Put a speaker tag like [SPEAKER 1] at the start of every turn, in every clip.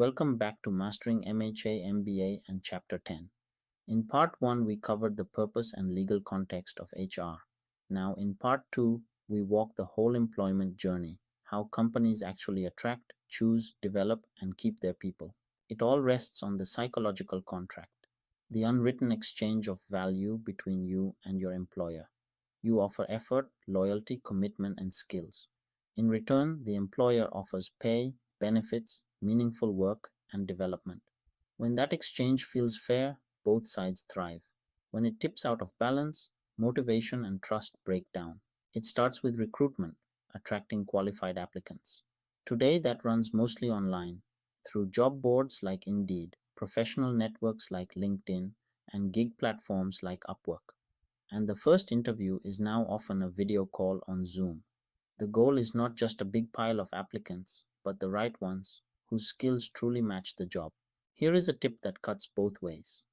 [SPEAKER 1] Welcome back to Mastering MHA, MBA, and Chapter 10. In Part 1, we covered the purpose and legal context of HR. Now, in Part 2, we walk the whole employment journey, how companies actually attract, choose, develop, and keep their people. It all rests on the psychological contract, the unwritten exchange of value between you and your employer. You offer effort, loyalty, commitment, and skills. In return, the employer offers pay, benefits, meaningful work, and development. When that exchange feels fair, both sides thrive. When it tips out of balance, motivation and trust break down. It starts with recruitment, attracting qualified applicants. Today, that runs mostly online, through job boards like Indeed, professional networks like LinkedIn, and gig platforms like Upwork. And the first interview is now often a video call on Zoom. The goal is not just a big pile of applicants, but the right ones whose skills truly match the job. Here is a tip that cuts both ways.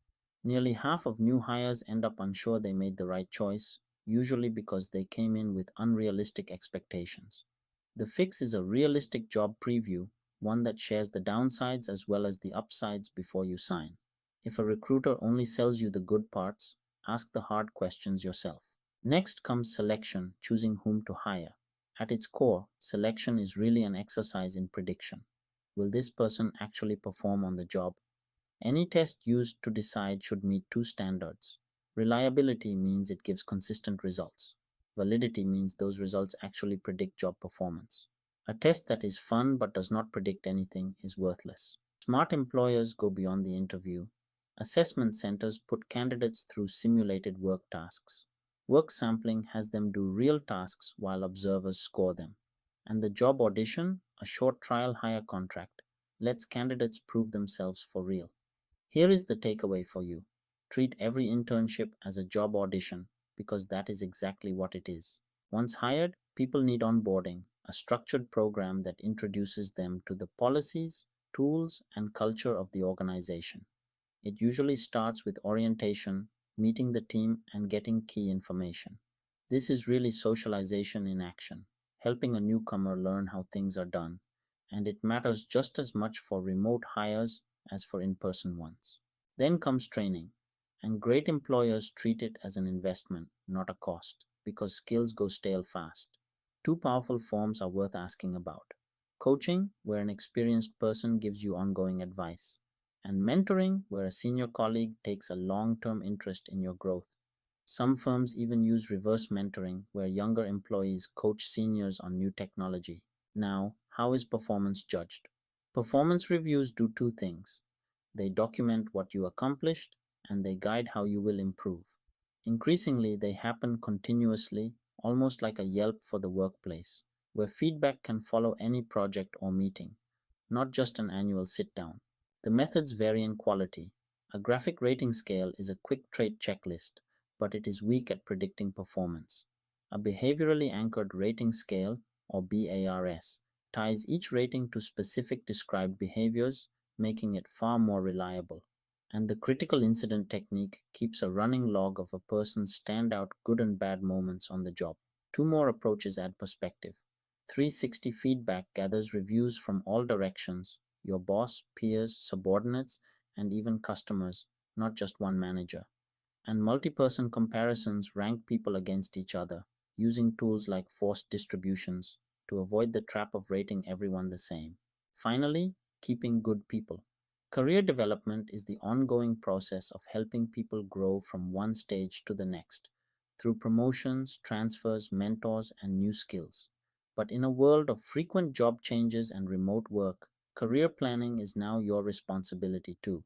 [SPEAKER 1] Nearly half of new hires end up unsure they made the right choice, usually because they came in with unrealistic expectations. The fix is a realistic job preview, one that shares the downsides as well as the upsides before you sign. If a recruiter only sells you the good parts, ask the hard questions yourself. Next comes selection, choosing whom to hire. At its core, selection is really an exercise in prediction. Will this person actually perform on the job? Any test used to decide should meet two standards. Reliability means it gives consistent results. Validity means those results actually predict job performance. A test that is fun but does not predict anything is worthless. Smart employers go beyond the interview. Assessment centers put candidates through simulated work tasks. Work sampling has them do real tasks while observers score them. And the job audition, a short trial hire contract, lets candidates prove themselves for real. Here is the takeaway for you. Treat every internship as a job audition because that is exactly what it is. Once hired, people need onboarding, a structured program that introduces them to the policies, tools, and culture of the organization. It usually starts with orientation, meeting the team, and getting key information. This is really socialization in action, helping a newcomer learn how things are done, and it matters just as much for remote hires as for in person ones. Then comes training, and great employers treat it as an investment, not a cost, because skills go stale fast. Two powerful forms are worth asking about: coaching, where an experienced person gives you ongoing advice, and mentoring, where a senior colleague takes a long term interest in your growth. Some firms even use reverse mentoring, where younger employees coach seniors on new technology. Now, how is performance judged? Performance reviews do two things: they document what you accomplished, and they guide how you will improve. Increasingly, they happen continuously, almost like a Yelp for the workplace, where feedback can follow any project or meeting, not just an annual sit down. The methods vary in quality. A graphic rating scale is a quick trait checklist, but it is weak at predicting performance. A behaviorally anchored rating scale, or BARS, ties each rating to specific described behaviors, making it far more reliable. And the critical incident technique keeps a running log of a person's standout good and bad moments on the job. Two more approaches add perspective. 360 feedback gathers reviews from all directions: your boss, peers, subordinates, and even customers, not just one manager. And multi-person comparisons rank people against each other, using tools like forced distributions to avoid the trap of rating everyone the same. Finally, keeping good people. Career development is the ongoing process of helping people grow from one stage to the next through promotions, transfers, mentors, and new skills. But in a world of frequent job changes and remote work, career planning is now your responsibility too.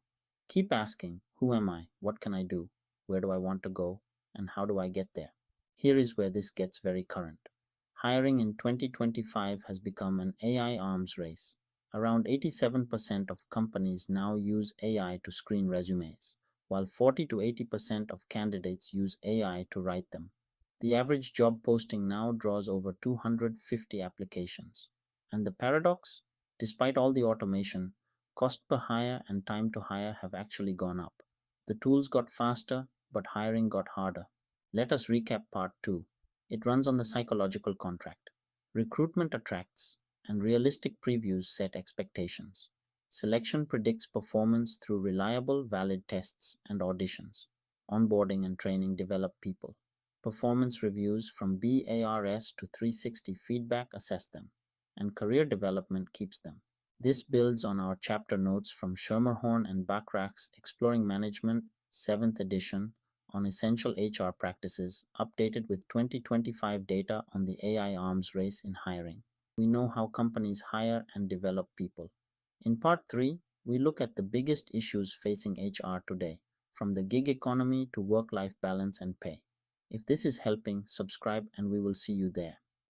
[SPEAKER 1] Keep asking: who am I? What can I do? Where do I want to go? And how do I get there? Here is where this gets very current. Hiring in 2025 has become an AI arms race. Around 87% of companies now use AI to screen resumes, while 40 to 80% of candidates use AI to write them. The average job posting now draws over 250 applications. And the paradox? Despite all the automation, cost per hire and time to hire have actually gone up. The tools got faster, but hiring got harder. Let us recap part 2. It runs on the psychological contract. Recruitment attracts, and realistic previews set expectations. Selection predicts performance through reliable, valid tests and auditions. Onboarding and training develop people. Performance reviews from BARS to 360 feedback assess them, and career development keeps them. This builds on our chapter notes from Schermerhorn and Bachrach's Exploring Management, 7th edition, on essential HR practices, updated with 2025 data on the AI arms race in hiring. We know how companies hire and develop people. In part 3, we look at the biggest issues facing HR today, from the gig economy to work life balance and pay. If this is helping, subscribe and we will see you there.